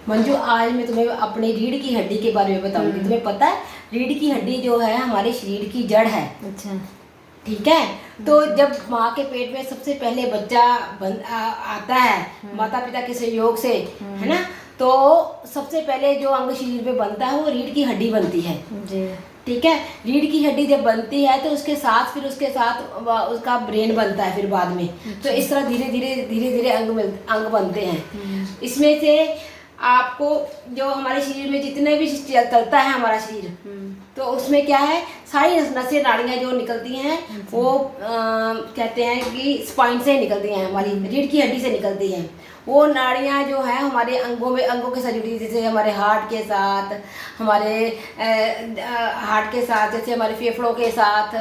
मंजू, आज मैं तुम्हें अपनी रीढ़ की हड्डी के बारे में बताऊंगी। तुम्हें पता है रीढ़ की हड्डी जो है हमारे शरीर की जड़ है। अच्छा। ठीक है। तो जब माँ के पेट में सबसे पहले बच्चा आता है माता पिता के सहयोग से, है ना, तो सबसे पहले जो अंग शरीर पे बनता है वो रीढ़ की हड्डी बनती है जी। ठीक है। रीढ़ की हड्डी जब बनती है तो उसके साथ उसका ब्रेन बनता है फिर बाद में। तो इस तरह धीरे धीरे अंग बनते हैं। इसमें से आपको जो हमारे शरीर में जितने भी चलता है हमारा शरीर, तो उसमें क्या है, सारी नसें नाड़ियाँ जो निकलती हैं वो कहते हैं कि स्पाइन से निकलती हैं, हमारी रीढ़ की हड्डी से निकलती हैं। वो नाड़ियाँ जो है हमारे अंगों के साथ जुड़ी, जैसे हमारे हार्ट के साथ, जैसे हमारे फेफड़ों के साथ,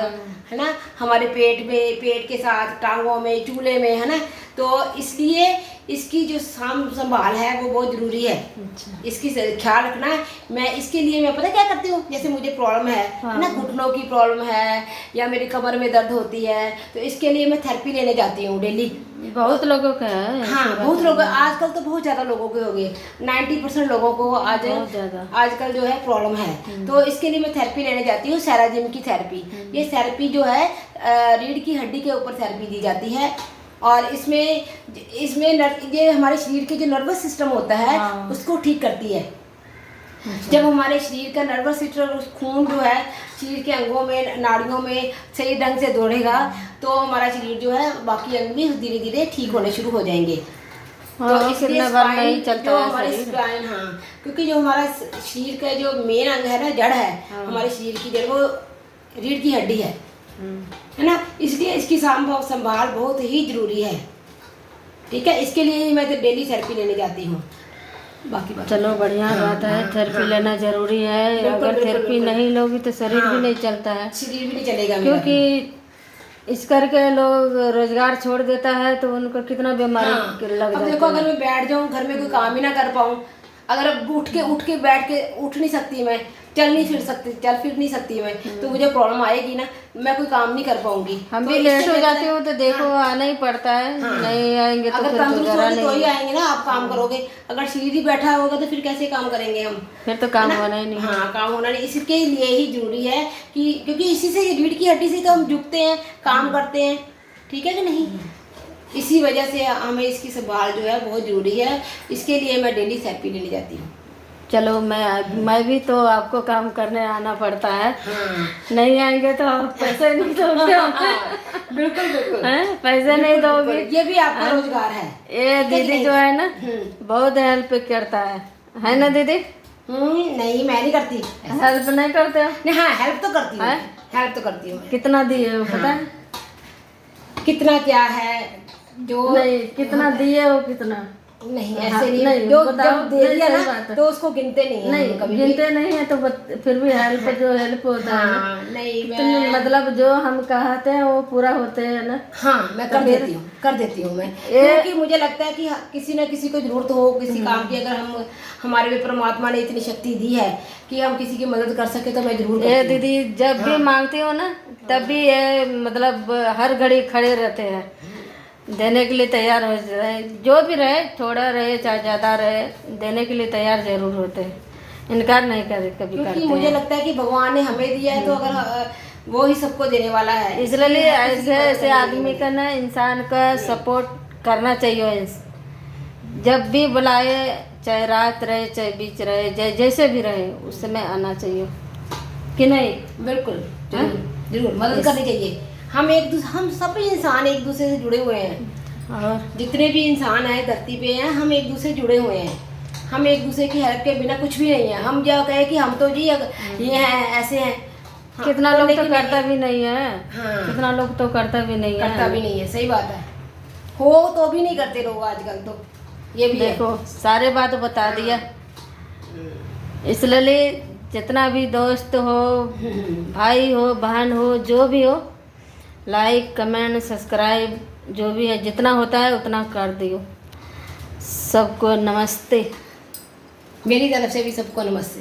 है ना, हमारे पेट के साथ, टांगों में, चूल्हे में, है ना। तो इसलिए इसकी जो संभाल है वो बहुत ज़रूरी है। अच्छा। इसकी ख्याल रखना है। मैं इसके लिए मैं पता क्या करती हूँ, जैसे मुझे प्रॉब्लम है ना, घुटनों की प्रॉब्लम है या मेरी कमर में दर्द होती है, तो इसके लिए मैं थेरेपी लेने जाती हूँ डेली। बहुत लोगों का है। हाँ, बहुत लोग आजकल तो बहुत ज़्यादा लोगों के हो गए, 90% लोगों को आजकल जो है प्रॉब्लम है। तो इसके लिए मैं थेरेपी लेने जाती हूँ, सेराजिम की थेरेपी। ये थेरेपी जो है रीढ़ की हड्डी के ऊपर थेरेपी दी जाती है। और इसमें ये हमारे शरीर के जो नर्वस सिस्टम होता है उसको ठीक करती है। जब हमारे शरीर का नर्वस सिस्टम, खून जो है शरीर के अंगों में, नाड़ियों में सही ढंग से दौड़ेगा तो हमारा शरीर जो है बाकी अंग भी धीरे धीरे ठीक होने शुरू हो जाएंगे। तो इसलिए स्पाइन जो हमारे स्पाइन, हाँ, क्योंकि जो हमारा शरीर का जो मेन अंग है ना, जड़ है हमारे शरीर की जड़, वो रीढ़ की हड्डी है ना। इसलिए इसकी संभाल बहुत ही जरूरी है। ठीक है। इसके लिए मैं तो डेली थेरेपी लेने जाती हूँ। बाकी बात चलो बढ़िया बात है, थेरेपी लेना जरूरी है। अगर थेरेपी नहीं लोगी तो शरीर भी नहीं चलता है, शरीर भी नहीं चलेगा। क्योंकि इस करके लोग रोजगार छोड़ देता है तो उनको कितना बीमारी लग जाती है। देखो, अगर मैं बैठ जाऊँ घर में, कोई काम ही ना कर पाऊँ, अगर अब उठ के बैठ के उठ नहीं सकती मैं, चल फिर नहीं सकती मैं, तो मुझे प्रॉब्लम आएगी ना, मैं कोई काम नहीं कर पाऊंगी। हम भी लेट हो जाती हूँ तो देखो आना ही पड़ता है। नहीं आएंगे तो अगर तंदुरुस्त होंगे तो ही आएंगे ना, आप काम करोगे। अगर शरीर ही बैठा होगा तो फिर कैसे काम करेंगे हम? फिर तो काम होना ही नहीं। हाँ, काम होना नहीं। इसके लिए ही जरूरी है कि क्योंकि इसी से, रीढ़ की हड्डी से तो हम झुकते हैं, काम करते हैं। ठीक है कि नहीं? इसी वजह से हमें इसकी संभाल जो है बहुत जरूरी है। इसके लिए मैं डेली थेरेपी लेने जाती हूँ। चलो मैं भी तो आपको काम करने आना पड़ता है। नहीं आएंगे तो पैसे नहीं दोगे। बिल्कुल पैसे नहीं दोगे, ये भी आपका रोजगार है। ये दीदी जो है ना बहुत हेल्प करता है ना दीदी? नहीं, मैं नहीं करती। हेल्प नहीं करते हो? नहीं, हाँ, हेल्प तो करती हूँ। कितना दिए हो पता है? कितना क्या है जो नहीं, कितना दिए हो? कितना नहीं, ऐसे नहीं, जो जब दे दिया ना तो उसको गिनते नहीं है, कभी गिनते नहीं है। तो फिर भी हेल्प होता है ना। नहीं, मतलब जो हम कहते हैं वो पूरा होते हैं ना। हाँ, मैं कर देती हूँ मैं, क्योंकि मुझे लगता है कि किसी न किसी को जरूरत हो किसी काम की। अगर हमारे भी परमात्मा ने इतनी शक्ति दी है कि हम किसी की मदद कर सके तो मैं जरूर करती हूँ। दीदी जब भी मांगती हो ना तब भी ये मतलब हर घड़ी खड़े रहते हैं, देने के लिए तैयार हो रहे, जो भी रहे, थोड़ा रहे चाहे ज़्यादा रहे, देने के लिए तैयार जरूर होते हैं, इनकार नहीं करे कभी। क्योंकि मुझे लगता है कि भगवान ने हमें दिया है तो अगर वो ही सबको देने वाला है, इसलिए ऐसे आदमी का ना, इंसान का सपोर्ट करना चाहिए। जब भी बुलाए, चाहे रात रहे चाहे बीच रहे, जैसे भी रहे, उस समय आना चाहिए कि नहीं? बिल्कुल, जरूर मदद करनी चाहिए। हम सब इंसान एक दूसरे से जुड़े हुए हैं, और जितने भी इंसान हैं धरती पे हैं, हम एक दूसरे से जुड़े हुए हैं। हम एक दूसरे की हेल्प के बिना कुछ भी नहीं है। हम जो कहे कि हम तो जी ये हैं, ऐसे हैं, कितना लोग तो करता भी नहीं है। कितना लोग तो करता भी नहीं है। सही बात है। हो तो भी नहीं करते लोग आजकल। तो ये भी देखो सारे बात बता दिया। इसलिए जितना भी दोस्त हो, भाई हो, बहन हो, जो भी हो, लाइक कमेंट सब्सक्राइब जो भी है जितना होता है उतना कर दियो। सबको नमस्ते। मेरी तरफ से भी सबको नमस्ते।